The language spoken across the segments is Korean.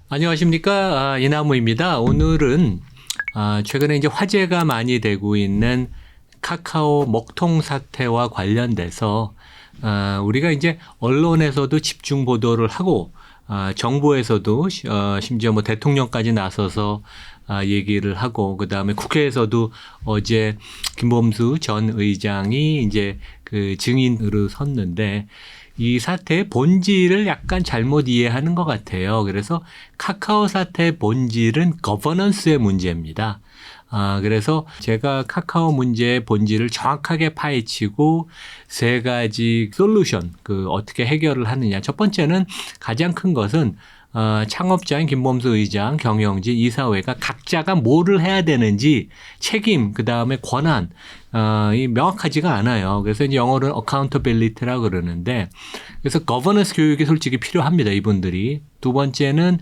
안녕하십니까. 이나무입니다. 오늘은 최근에 이제 화제가 많이 되고 있는 카카오 먹통 사태와 관련돼서 우리가 이제 언론에서도 집중 보도를 하고 정부에서도 심지어 뭐 대통령까지 나서서 얘기를 하고, 그 다음에 국회에서도 어제 김범수 전 의장이 이제 그 증인으로 섰는데, 이 사태의 본질을 약간 잘못 이해하는 것 같아요. 그래서 카카오 사태의 본질은 거버넌스의 문제입니다. 그래서 제가 카카오 문제의 본질을 정확하게 파헤치고 세 가지 솔루션, 어떻게 해결을 하느냐. 첫 번째는 가장 큰 것은 창업자인 김범수 의장, 경영진, 이사회가 각자가 뭐를 해야 되는지 책임, 그 다음에 권한, 이 명확하지가 않아요. 그래서 이제 영어로는 accountability라고 그러는데, 그래서 거버넌스 교육이 솔직히 필요합니다, 이분들이. 두 번째는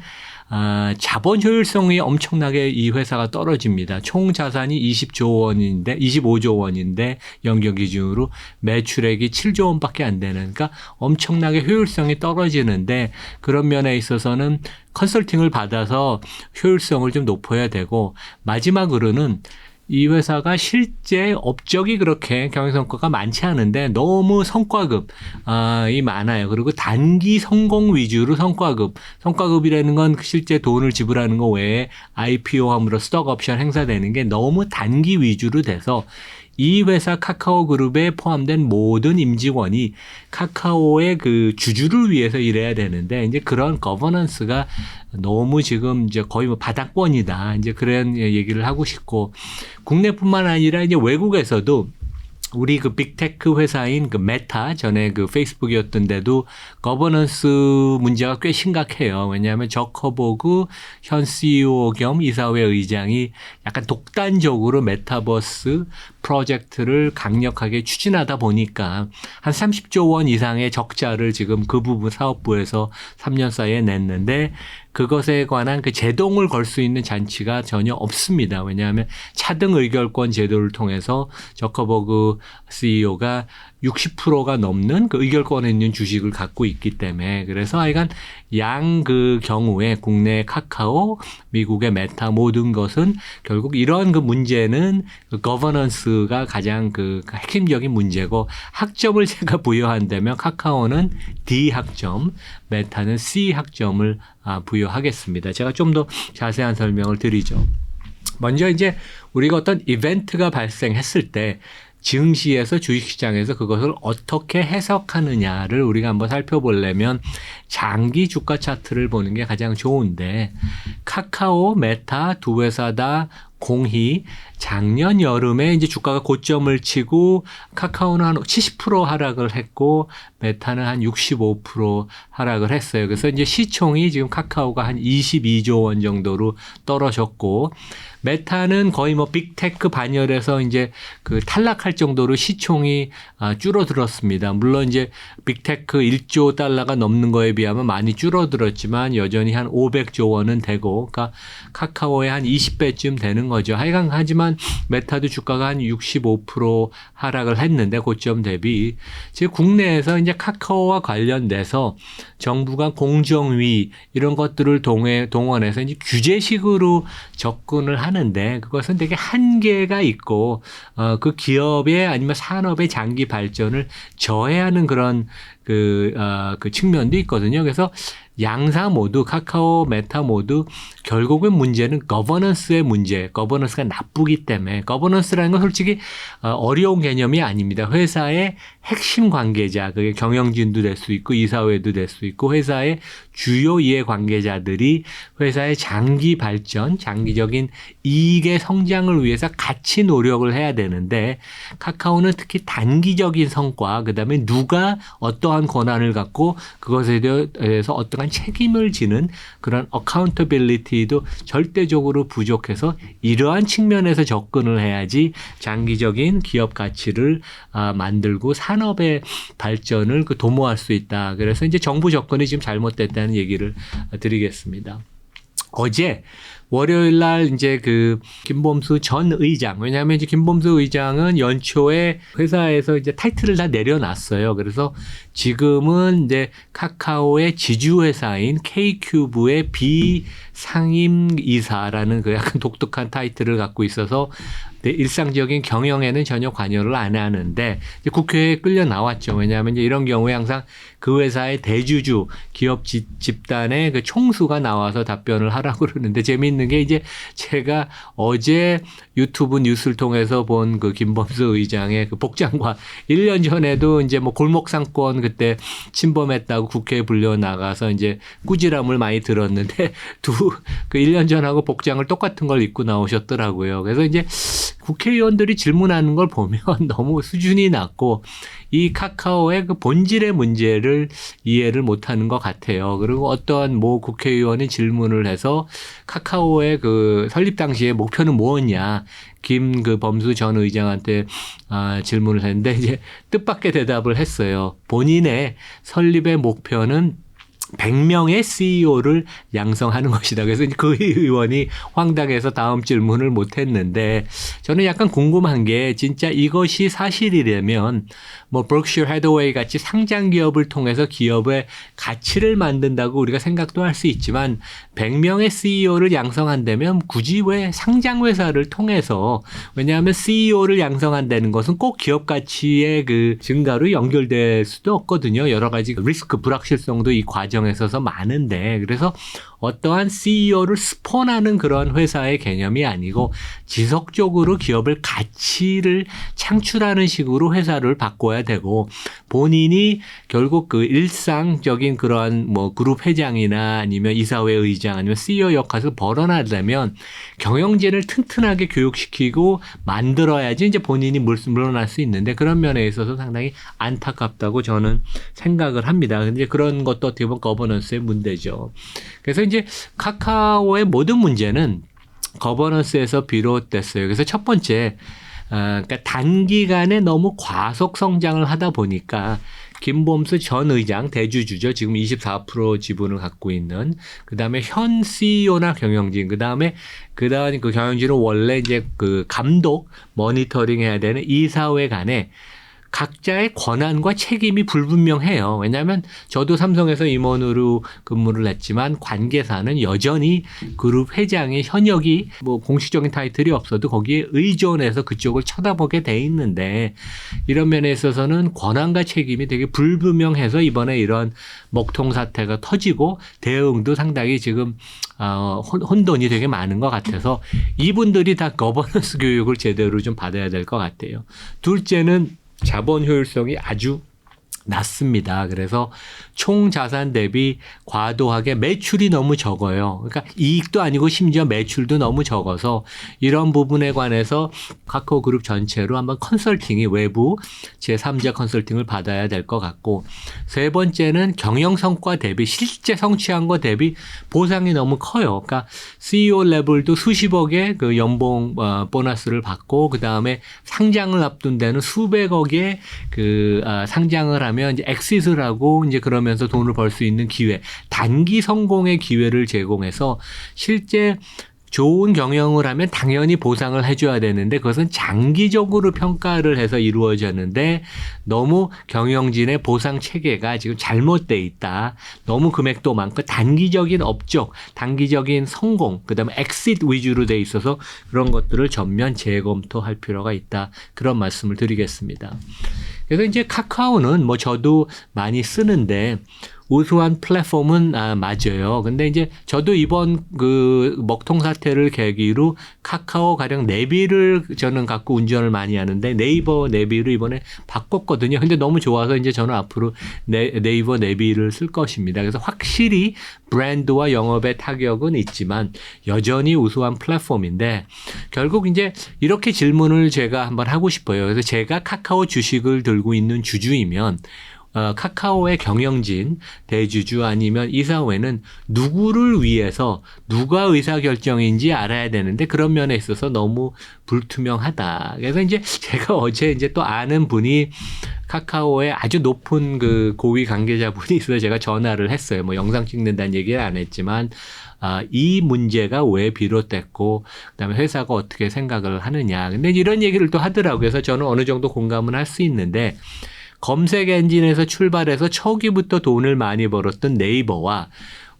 자본 효율성이 엄청나게 이 회사가 떨어집니다. 총 자산이 25조 원인데 연결 기준으로 매출액이 7조 원밖에 안 되는, 그러니까 엄청나게 효율성이 떨어지는데, 그런 면에 있어서는 컨설팅을 받아서 효율성을 좀 높여야 되고, 마지막으로는 이 회사가 실제 업적이 그렇게 경영성과가 많지 않은데 너무 성과급이 많아요. 그리고 단기 성공 위주로 성과급이라는 건 실제 돈을 지불하는 거 외에 IPO함으로 스톡옵션 행사되는 게 너무 단기 위주로 돼서 이 회사 카카오그룹에 포함된 모든 임직원이 카카오의 그 주주를 위해서 일해야 되는데, 이제 그런 거버넌스가 너무 지금 이제 거의 뭐 바닥권이다, 이제 그런 얘기를 하고 싶고, 국내뿐만 아니라 이제 외국에서도 우리 그 빅테크 회사인 그 메타, 전에 그 페이스북이었던데도 거버넌스 문제가 꽤 심각해요. 왜냐하면 저커버그 현 CEO 겸 이사회 의장이 약간 독단적으로 메타버스 프로젝트를 강력하게 추진하다 보니까 한 30조 원 이상의 적자를 지금 그 부분 사업부에서 3년 사이에 냈는데, 그것에 관한 그 제동을 걸 수 있는 잔치가 전혀 없습니다. 왜냐하면 차등 의결권 제도를 통해서 저커버그 CEO가 60%가 넘는 그 의결권에 있는 주식을 갖고 있기 때문에, 그래서 하여간 그 경우에 국내 카카오, 미국의 메타 모든 것은 결국 이런 그 문제는 그 거버넌스가 가장 그 핵심적인 문제고, 학점을 제가 부여한다면 카카오는 D 학점, 메타는 C 학점을 부여하겠습니다. 제가 좀 더 자세한 설명을 드리죠. 먼저 이제 우리가 어떤 이벤트가 발생했을 때 증시에서 주식시장에서 그것을 어떻게 해석하느냐를 우리가 한번 살펴보려면 장기 주가 차트를 보는 게 가장 좋은데, 카카오, 메타 두 회사 다 공히 작년 여름에 이제 주가가 고점을 치고 카카오는 한 70% 하락을 했고 메타는 한 65% 하락을 했어요. 그래서 이제 시총이 지금 카카오가 한 22조 원 정도로 떨어졌고, 메타는 거의 뭐 빅테크 반열에서 이제 그 탈락할 정도로 시총이 줄어들었습니다. 물론 이제 빅테크 1조 달러가 넘는 거에 비하면 많이 줄어들었지만 여전히 한 500조 원은 되고, 그러니까 카카오의 한 20배쯤 되는 거죠. 하지만 메타도 주가가 한 65% 하락을 했는데 고점 대비, 즉 국내에서 이제 카카오와 관련돼서 정부가 공정위 이런 것들을 동원해서 이제 규제식으로 접근을 하는데, 그것은 되게 한계가 있고 그 기업의 아니면 산업의 장기 발전을 저해하는 그런 그 측면도 있거든요. 그래서 양사 모두 카카오, 메타 모두 결국은 문제는 거버넌스의 문제, 거버넌스가 나쁘기 때문에, 거버넌스라는 건 솔직히 어려운 개념이 아닙니다. 회사의 핵심 관계자, 그게 경영진도 될 수 있고 이사회도 될 수 있고 회사의 주요 이해 관계자들이 회사의 장기 발전, 장기적인 이익의 성장을 위해서 같이 노력을 해야 되는데, 카카오는 특히 단기적인 성과, 그다음에 누가 어떠한 권한을 갖고 그것에 대해서 어떠한 책임을 지는 그런 어카운터빌리티도 절대적으로 부족해서 이러한 측면에서 접근을 해야지 장기적인 기업 가치를 만들고 산업의 발전을 도모할 수 있다. 그래서 이제 정부 접근이 지금 잘못됐다는 얘기를 드리겠습니다. 어제 월요일 날 이제 그 김범수 전 의장, 왜냐하면 이제 김범수 의장은 연초에 회사에서 이제 타이틀을 다 내려놨어요. 그래서 지금은 이제 카카오의 지주회사인 K큐브의 비상임이사라는 그 약간 독특한 타이틀을 갖고 있어서 일상적인 경영에는 전혀 관여를 안 하는데 이제 국회에 끌려 나왔죠. 왜냐하면 이제 이런 경우에 항상 그 회사의 대주주 기업 집단의 그 총수가 나와서 답변을 하라고 그러는데 재미있는 게 이제 제가 어제 유튜브 뉴스를 통해서 본 그 김범수 의장의 그 복장과 1년 전에도 이제 뭐 골목 상권 그때 침범했다고 국회에 불려 나가서 이제 꾸지람을 많이 들었는데 그 1년 전하고 복장을 똑같은 걸 입고 나오셨더라고요. 그래서 이제 국회의원들이 질문하는 걸 보면 너무 수준이 낮고 이 카카오의 그 본질의 문제를 이해를 못하는 것 같아요. 그리고 어떤 모 국회의원이 질문을 해서 카카오의 그 설립 당시에 목표는 뭐였냐 그 범수 전 의장한테 질문을 했는데 이제 뜻밖의 대답을 했어요. 본인의 설립의 목표는 100명의 CEO를 양성하는 것이다. 그래서 그 의원이 황당해서 다음 질문을 못했는데 저는 약간 궁금한 게 진짜 이것이 사실이라면 뭐 브룩셔 해더웨이 같이 상장 기업을 통해서 기업의 가치를 만든다고 우리가 생각도 할 수 있지만 100명의 CEO를 양성한다면 굳이 왜 상장 회사를 통해서 왜냐하면 CEO를 양성한다는 것은 꼭 기업 가치의 그 증가로 연결될 수도 없거든요. 여러 가지 리스크 불확실성도 이 과정에 있어서 많은데 그래서 어떠한 CEO를 스폰하는 그런 회사의 개념이 아니고 지속적으로 기업을 가치를 창출하는 식으로 회사를 바꿔야 되고 본인이 결국 그 일상적인 그런 뭐 그룹 회장이나 아니면 이사회 의장 아니면 CEO 역할을 벌어나려면 경영진을 튼튼하게 교육시키고 만들어야지 이제 본인이 물러날 수 있는데 그런 면에 있어서 상당히 안타깝다고 저는 생각을 합니다. 근데 그런 것도 어떻게 보면 거버넌스의 문제죠. 그래서 이제 카카오의 모든 문제는 거버넌스에서 비롯됐어요. 그래서 첫 번째, 그러니까 단기간에 너무 과속 성장을 하다 보니까 김범수 전 의장 대주주죠. 지금 24% 지분을 갖고 있는. 그다음에 현 CEO나 경영진. 그다음에 그 경영진은 원래 이제 그 감독 모니터링 해야 되는 이사회 간에 각자의 권한과 책임이 불분명해요. 왜냐하면 저도 삼성에서 임원으로 근무를 했지만 관계사는 여전히 그룹 회장의 현역이 뭐 공식적인 타이틀이 없어도 거기에 의존해서 그쪽을 쳐다보게 돼 있는데 이런 면에 있어서는 권한과 책임이 되게 불분명해서 이번에 이런 먹통 사태가 터지고 대응도 상당히 지금 혼돈이 되게 많은 것 같아서 이분들이 다 거버넌스 교육을 제대로 좀 받아야 될 것 같아요. 둘째는 자본 효율성이 아주 낮습니다. 그래서 총 자산 대비 과도하게 매출이 너무 적어요. 그러니까 이익도 아니고 심지어 매출도 너무 적어서 이런 부분에 관해서 카카오 그룹 전체로 한번 컨설팅이 외부 제3자 컨설팅을 받아야 될 것 같고 세 번째는 경영 성과 대비 실제 성취한 거 대비 보상이 너무 커요. 그러니까 CEO 레벨도 수십억의 그 연봉 보너스를 받고 그다음에 상장을 앞둔 데는 수백억의 그 상장을 하면 이제 엑시트를 하고 이제 그러면서 돈을 벌 수 있는 기회, 단기 성공의 기회를 제공해서 실제 좋은 경영을 하면 당연히 보상을 해줘야 되는데 그것은 장기적으로 평가를 해서 이루어졌는데 너무 경영진의 보상 체계가 지금 잘못돼 있다. 너무 금액도 많고 단기적인 업적, 단기적인 성공, 그다음에 엑시트 위주로 돼 있어서 그런 것들을 전면 재검토할 필요가 있다. 그런 말씀을 드리겠습니다. 그래서 이제 카카오는 뭐 저도 많이 쓰는데 우수한 플랫폼은 맞아요. 근데 이제 저도 이번 그 먹통 사태를 계기로 카카오 가령 내비를 저는 갖고 운전을 많이 하는데 네이버 내비를 이번에 바꿨거든요. 근데 너무 좋아서 이제 저는 앞으로 네이버 내비를 쓸 것입니다. 그래서 확실히 브랜드와 영업의 타격은 있지만 여전히 우수한 플랫폼인데 결국 이제 이렇게 질문을 제가 한번 하고 싶어요. 그래서 제가 카카오 주식을 들고 있는 주주이면 카카오의 경영진, 대주주 아니면 이사회는 누구를 위해서 누가 의사결정인지 알아야 되는데 그런 면에 있어서 너무 불투명하다. 그래서 이제 제가 어제 이제 또 아는 분이 카카오에 아주 높은 그 고위 관계자분이 있어서 제가 전화를 했어요. 뭐 영상 찍는다는 얘기를 안 했지만 이 문제가 왜 비롯됐고 그다음에 회사가 어떻게 생각을 하느냐. 근데 이런 얘기를 또 하더라고요. 그래서 저는 어느 정도 공감은 할 수 있는데 검색 엔진에서 출발해서 초기부터 돈을 많이 벌었던 네이버와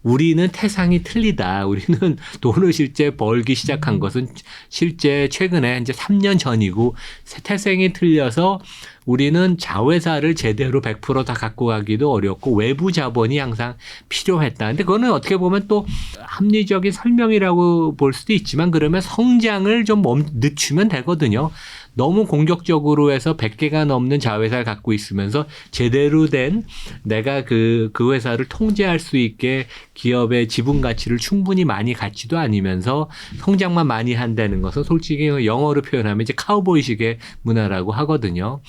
우리는 태상이 틀리다. 우리는 돈을 실제 벌기 시작한 것은 실제 최근에 이제 3년 전이고 태생이 틀려서 우리는 자회사를 제대로 100% 다 갖고 가기도 어렵고 외부 자본이 항상 필요했다. 근데 그거는 어떻게 보면 또 합리적인 설명이라고 볼 수도 있지만 그러면 성장을 좀 늦추면 되거든요. 너무 공격적으로 해서 100개가 넘는 자회사를 갖고 있으면서 제대로 된 내가 그 회사를 통제할 수 있게 기업의 지분 가치를 충분히 많이 갖지도 않으면서 성장만 많이 한다는 것은 솔직히 영어로 표현하면 이제 카우보이식의 문화라고 하거든요.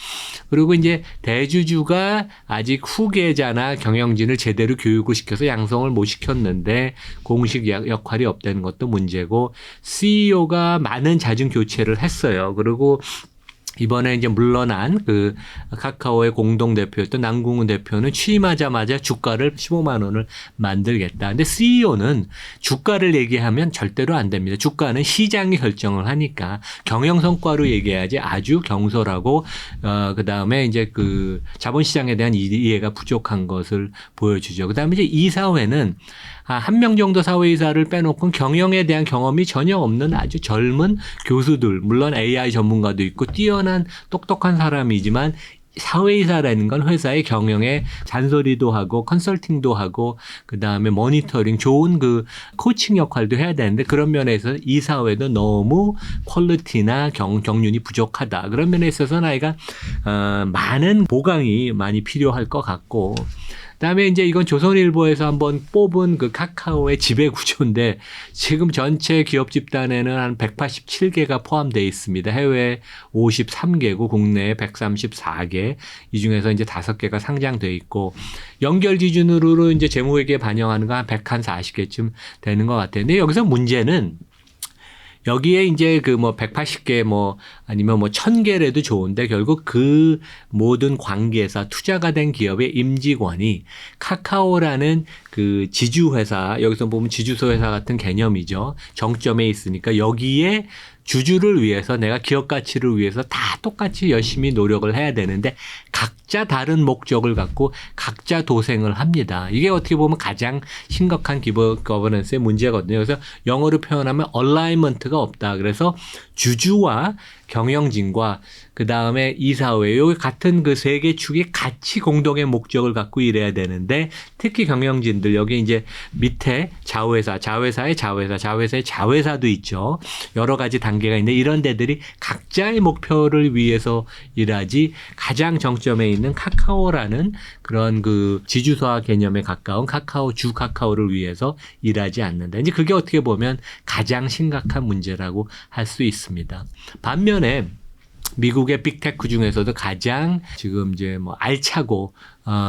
그리고 이제 대주주가 아직 후계자나 경영진을 제대로 교육을 시켜서 양성을 못 시켰는데 공식 역할이 없다는 것도 문제고 CEO가 많은 자진 교체를 했어요. 그리고 이번에 이제 물러난 그 카카오의 공동대표였던 남궁훈 대표는 취임하자마자 주가를 15만 원을 만들겠다. 근데 CEO는 주가를 얘기하면 절대로 안 됩니다. 주가는 시장이 결정을 하니까 경영 성과로 얘기해야지 아주 경솔하고 그다음에 이제 그 자본시장에 대한 이해가 부족한 것을 보여주죠. 그다음에 이제 이사회는 한 명 정도 사회이사를 빼놓고 경영에 대한 경험이 전혀 없는 아주 젊은 교수들, 물론 AI 전문가도 있고 뛰어난 똑똑한 사람이지만 사회이사라는 건 회사의 경영에 잔소리도 하고 컨설팅도 하고 그다음에 모니터링 좋은 그 코칭 역할도 해야 되는데 그런 면에서 이 사회도 너무 퀄리티나 경륜이 부족하다. 그런 면에 있어서는 아이가 많은 보강이 많이 필요할 것 같고 그다음에 이제 이건 조선일보에서 한번 뽑은 그 카카오의 지배 구조인데 지금 전체 기업 집단에는 한 187개가 포함되어 있습니다. 해외 53개고 국내 134개. 이 중에서 이제 5개가 상장돼 있고 연결 기준으로 이제 재무회계 반영하는 거 한 140개쯤 되는 것 같아요. 근데 여기서 문제는 여기에 이제 그 뭐 180개 뭐 아니면 뭐 1000개라도 좋은데 결국 그 모든 관계사 투자가 된 기업의 임직원이 카카오라는 그 지주회사 여기서 보면 지주소 회사 같은 개념이죠. 정점에 있으니까 여기에 주주를 위해서 내가 기업 가치를 위해서 다 똑같이 열심히 노력을 해야 되는데 각자 다른 목적을 갖고 각자 도생을 합니다. 이게 어떻게 보면 가장 심각한 기본 거버넌스의 문제거든요. 그래서 영어로 표현하면 얼라이먼트가 없다. 그래서 주주와 경영진과 그 다음에 이사회 요 같은 그 세 개 축이 같이 공동의 목적을 갖고 일해야 되는데 특히 경영진들 여기 이제 밑에 자회사의 자회사도 있죠. 여러 가지 단계가 있는데 이런 데들이 각자의 목표를 위해서 일하지 가장 정점에 있는 카카오라는 그런 그 지주소화 개념에 가까운 주 카카오를 위해서 일하지 않는다. 이제 그게 어떻게 보면 가장 심각한 문제라고 할 수 있습니다. 반면에 미국의 빅테크 중에서도 가장 지금 이제 뭐 알차고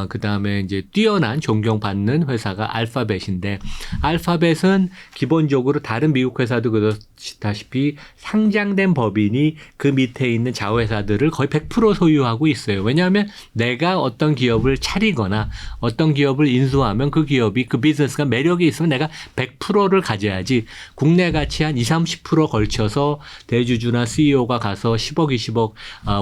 그 다음에 이제 뛰어난 존경받는 회사가 알파벳인데 알파벳은 기본적으로 다른 미국 회사도 그렇다시피 상장된 법인이 그 밑에 있는 자회사들을 거의 100% 소유하고 있어요. 왜냐하면 내가 어떤 기업을 차리거나 어떤 기업을 인수하면 그 기업이 그 비즈니스가 매력이 있으면 내가 100%를 가져야지 국내 가치 한 20-30% 걸쳐서 대주주나 CEO가 가서 10억, 20억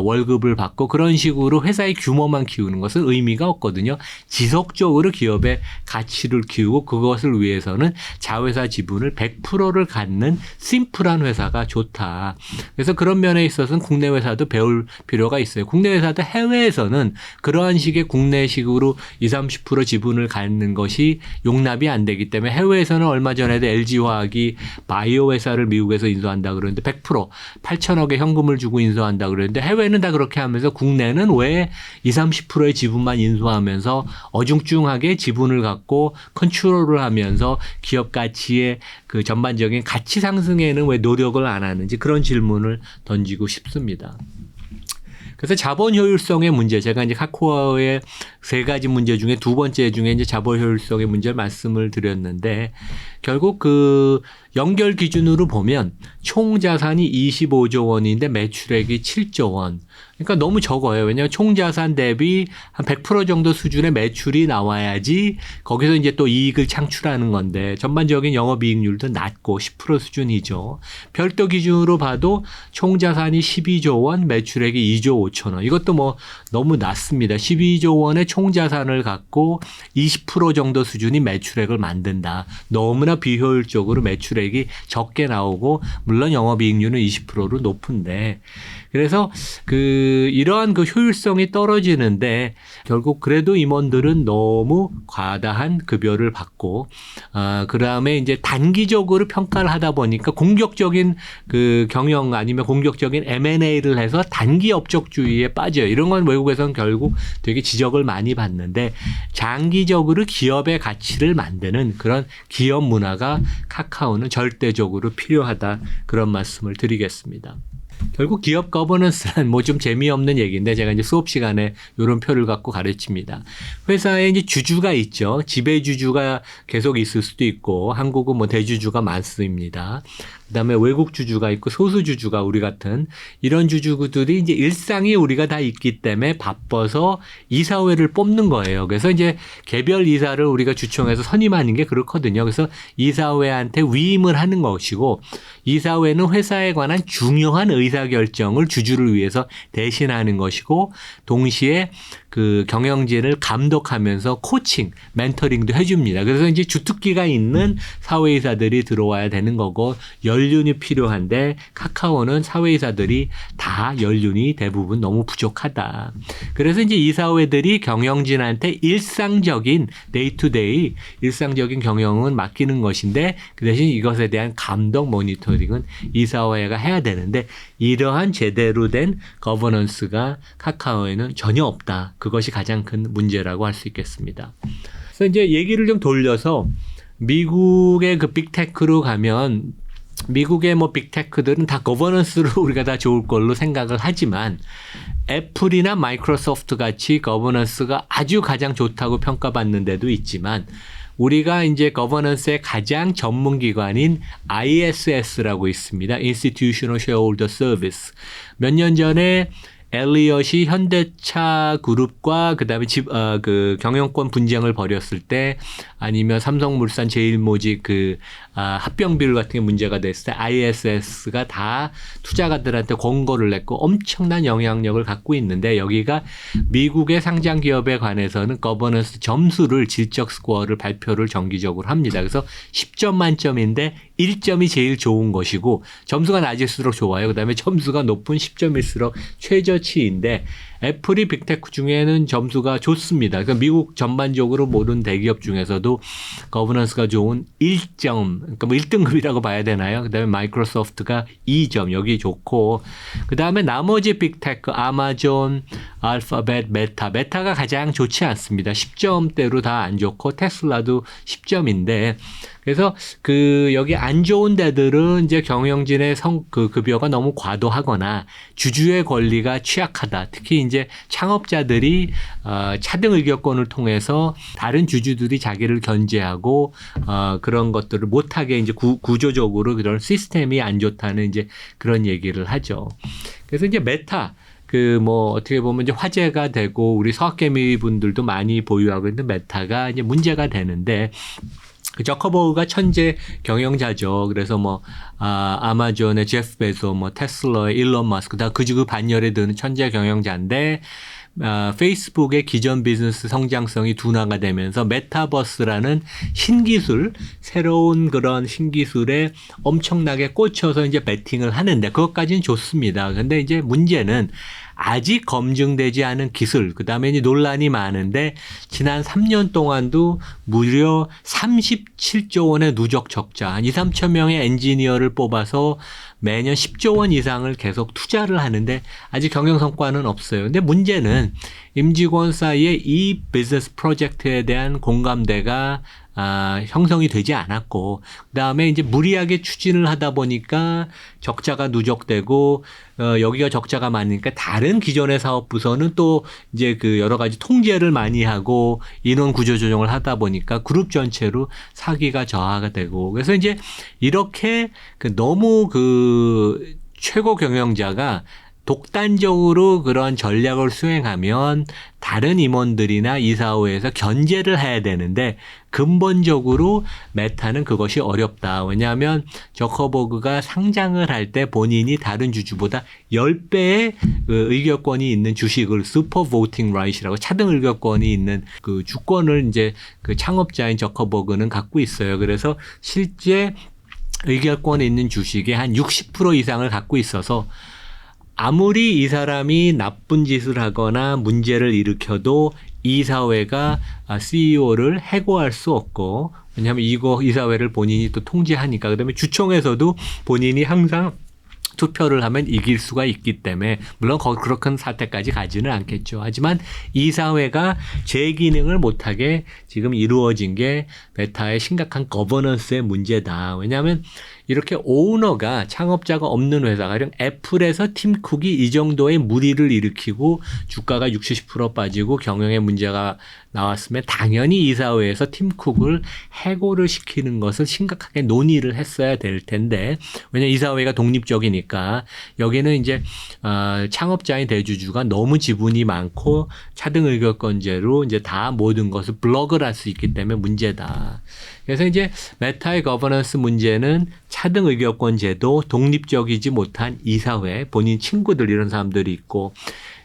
월급을 받고 그런 식으로 회사의 규모만 키우는 것은 의미가 없거든요. 지속적으로 기업의 가치를 키우고 그것을 위해서는 자회사 지분을 100%를 갖는 심플한 회사가 좋다. 그래서 그런 면에 있어서는 국내 회사도 배울 필요가 있어요. 국내 회사도 해외에서는 그러한 식의 국내식으로 20-30% 지분을 갖는 것이 용납이 안 되기 때문에 해외에서는 얼마 전에도 LG화학이 바이오 회사를 미국에서 인수한다 그러는데 100% 8천억의 현금을 주고 인수한다 그러는데 해외는 다 그렇게 하면서 국내는 왜 20-30%의 지분만 인수하면서 어중중하게 지분을 갖고 컨트롤을 하면서 기업 가치의 그 전반적인 가치 상승에는 왜 노력을 안 하는지 그런 질문을 던지고 싶습니다. 그래서 자본 효율성의 문제, 제가 이제 카카오의 3가지 문제 중에 2번째 중에 이제 자본 효율성의 문제를 말씀을 드렸는데 결국 그 연결 기준으로 보면 총 자산이 25조 원인데 매출액이 7조 원. 그러니까 너무 적어요. 왜냐하면 총 자산 대비 한 100% 정도 수준의 매출이 나와야지 거기서 이제 또 이익을 창출하는 건데 전반적인 영업이익률도 낮고 10% 수준이죠. 별도 기준으로 봐도 총 자산이 12조 원, 매출액이 2조 5천 원. 이것도 뭐 너무 낮습니다. 12조 원의 총 자산을 갖고 20% 정도 수준이 매출액을 만든다. 너무나 비효율적으로 매출액이 적게 나오고 물론 영업이익률은 20%로 높은데 그래서 이러한 효율성이 떨어지는데 결국 그래도 임원들은 너무 과다한 급여를 받고 그다음에 이제 단기적으로 평가를 하다 보니까 공격적인 경영 아니면 공격적인 M&A를 해서 단기 업적주의에 빠져요. 이런 건 외국에서는 결국 되게 지적을 많이 받는데 장기적으로 기업의 가치를 만드는 그런 기업 문화가 카카오는 절대적으로 필요하다. 그런 말씀을 드리겠습니다. 결국 기업 거버넌스란 뭐 좀 재미없는 얘기인데 제가 이제 수업 시간에 이런 표를 갖고 가르칩니다. 회사에 이제 주주가 있죠. 지배주주가 계속 있을 수도 있고 한국은 뭐 대주주가 많습니다. 그다음에 외국 주주가 있고 소수 주주가 우리 같은 이런 주주들이 이제 일상이 우리가 다 있기 때문에 바빠서 이사회를 뽑는 거예요. 그래서 이제 개별 이사를 우리가 주총해서 선임하는 게 그렇거든요. 그래서 이사회한테 위임을 하는 것이고 이사회는 회사에 관한 중요한 의사결정을 주주를 위해서 대신하는 것이고 동시에 경영진을 감독하면서 코칭, 멘토링도 해줍니다. 그래서 이제 주특기가 있는 사회이사들이 들어와야 되는 거고 연륜이 필요한데 카카오는 사회이사들이 다 연륜이 대부분 너무 부족하다. 그래서 이제 이사회들이 경영진한테 일상적인 데이투데이 일상적인 경영은 맡기는 것인데 그 대신 이것에 대한 감독 모니터링은 이사회가 해야 되는데 이러한 제대로 된 거버넌스가 카카오에는 전혀 없다. 그것이 가장 큰 문제라고 할 수 있겠습니다. 그래서 이제 얘기를 좀 돌려서 미국의 빅테크로 가면 미국의 빅테크들은 다 거버넌스로 우리가 다 좋을 걸로 생각을 하지만 애플이나 마이크로소프트 같이 거버넌스가 아주 가장 좋다고 평가받는 데도 있지만 우리가 이제 거버넌스의 가장 전문 기관인 ISS라고 있습니다. Institutional Shareholder Service. 몇 년 전에 엘리엇이 현대차 그룹과 그다음에 경영권 분쟁을 벌였을 때 아니면 삼성물산 제일모직 합병 비율 같은 게 문제가 됐을 때 ISS가 다 투자가들한테 권고를 냈고 엄청난 영향력을 갖고 있는데 여기가 미국의 상장 기업에 관해서는 거버넌스 점수를 질적 스코어를 발표를 정기적으로 합니다. 그래서 10점 만점인데 1점이 제일 좋은 것이고 점수가 낮을수록 좋아요. 그다음에 점수가 높은 10점일수록 최저치인데 애플이 빅테크 중에는 점수가 좋습니다. 그러니까 미국 전반적으로 모든 대기업 중에서도 거버넌스가 좋은 1점, 그러니까 뭐 1등급이라고 봐야 되나요? 그다음에 마이크로소프트가 2점, 여기 좋고 그다음에 나머지 빅테크 아마존, 알파벳, 메타가 가장 좋지 않습니다. 10점대로 다 안 좋고 테슬라도 10점인데 그래서 여기 안 좋은 데들은 이제 경영진의 급여가 너무 과도하거나 주주의 권리가 취약하다. 특히 이제 창업자들이 차등 의결권을 통해서 다른 주주들이 자기를 견제하고 그런 것들을 못하게 이제 구조적으로 그런 시스템이 안 좋다는 이제 그런 얘기를 하죠. 그래서 이제 메타 어떻게 보면 이제 화제가 되고 우리 서학개미 분들도 많이 보유하고 있는 메타가 이제 문제가 되는데 저커버그가 천재 경영자죠. 그래서 아마존의 제프 베조, 테슬라의 일론 머스크 다 그 반열에 드는 천재 경영자인데 페이스북의 기존 비즈니스 성장성이 둔화가 되면서 메타버스라는 신기술, 새로운 그런 신기술에 엄청나게 꽂혀서 이제 베팅을 하는데 그것까지는 좋습니다. 근데 이제 문제는 아직 검증되지 않은 기술, 그다음에 이제 논란이 많은데 지난 3년 동안도 무려 37조 원의 누적 적자, 한 2, 3천 명의 엔지니어를 뽑아서 매년 10조 원 이상을 계속 투자를 하는데 아직 경영 성과는 없어요. 근데 문제는 임직원 사이에 이 비즈니스 프로젝트에 대한 공감대가 형성이 되지 않았고, 그다음에 이제 무리하게 추진을 하다 보니까 적자가 누적되고, 여기가 적자가 많으니까 다른 기존의 사업 부서는 또 이제 그 여러 가지 통제를 많이 하고 인원 구조 조정을 하다 보니까 그룹 전체로 사기가 저하가 되고, 그래서 이제 이렇게 너무 최고 경영자가 독단적으로 그런 전략을 수행하면 다른 임원들이나 이사회에서 견제를 해야 되는데 근본적으로 메타는 그것이 어렵다. 왜냐하면 저커버그가 상장을 할 때 본인이 다른 주주보다 10배의 의결권이 있는 주식을 슈퍼 보팅 라이트라고 차등 의결권이 있는 그 주권을 이제 그 창업자인 저커버그는 갖고 있어요. 그래서 실제 의결권에 있는 주식의 한 60% 이상을 갖고 있어서 아무리 이 사람이 나쁜 짓을 하거나 문제를 일으켜도 이사회가 CEO를 해고할 수 없고, 왜냐하면 이사회를 본인이 또 통제하니까. 그다음에 주총에서도 본인이 항상 투표를 하면 이길 수가 있기 때문에, 물론 그렇게 사태까지 가지는 않겠죠. 하지만 이사회가 제 기능을 못하게 지금 이루어진 게 메타의 심각한 거버넌스의 문제다. 왜냐하면 이렇게 오너가 창업자가 없는 회사가, 가령 애플에서 팀 쿡이 이 정도의 무리를 일으키고 주가가 60% 빠지고 경영에 문제가 나왔으면 당연히 이사회에서 팀 쿡을 해고를 시키는 것을 심각하게 논의를 했어야 될 텐데, 왜냐하면 이사회가 독립적이니까 여기는 이제 창업자인 대주주가 너무 지분이 많고 차등 의결권제로 이제 다 모든 것을 블럭을 할 수 있기 때문에 문제다. 그래서 이제 메타의 거버넌스 문제는 차등 의결권 제도, 독립적이지 못한 이사회, 본인 친구들 이런 사람들이 있고,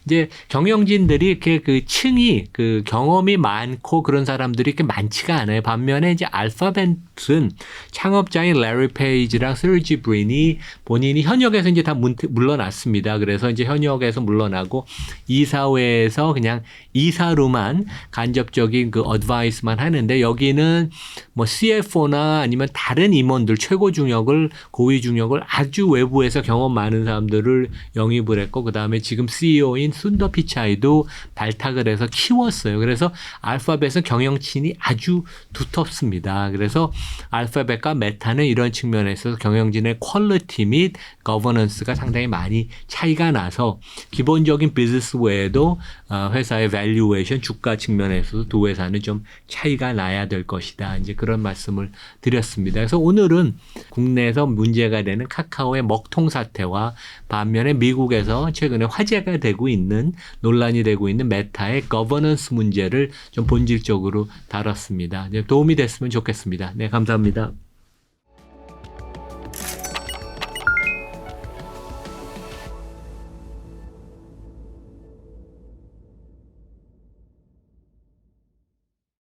이제 경영진들이 이렇게 층이 경험이 많고 그런 사람들이 이렇게 많지가 않아요. 반면에 이제 알파벳은 창업자인 레리 페이지랑 서지 브린이 본인이 현역에서 이제 다 물러났습니다. 그래서 이제 현역에서 물러나고 이사회에서 그냥 이사로만 간접적인 어드바이스만 하는데, 여기는 뭐 CFO나 아니면 다른 임원들 최고 중역을, 고위 중역을 아주 외부에서 경험 많은 사람들을 영입을 했고, 그 다음에 지금 CEO인 순더 피차이도 발탁을 해서 키웠어요. 그래서 알파벳은 경영진이 아주 두텁습니다. 그래서 알파벳과 메타는 이런 측면에서 경영진의 퀄리티 및 거버넌스가 상당히 많이 차이가 나서 기본적인 비즈니스 외에도 회사의 밸류에이션, 주가 측면에서도 두 회사는 좀 차이가 나야 될 것이다. 이제 그런 말씀을 드렸습니다. 그래서 오늘은 국내에서 문제가 되는 카카오의 먹통 사태와 반면에 미국에서 최근에 화제가 되고 있는, 논란이 되고 있는 메타의 거버넌스 문제를 좀 본질적으로 다뤘습니다. 도움이 됐으면 좋겠습니다. 네, 감사합니다.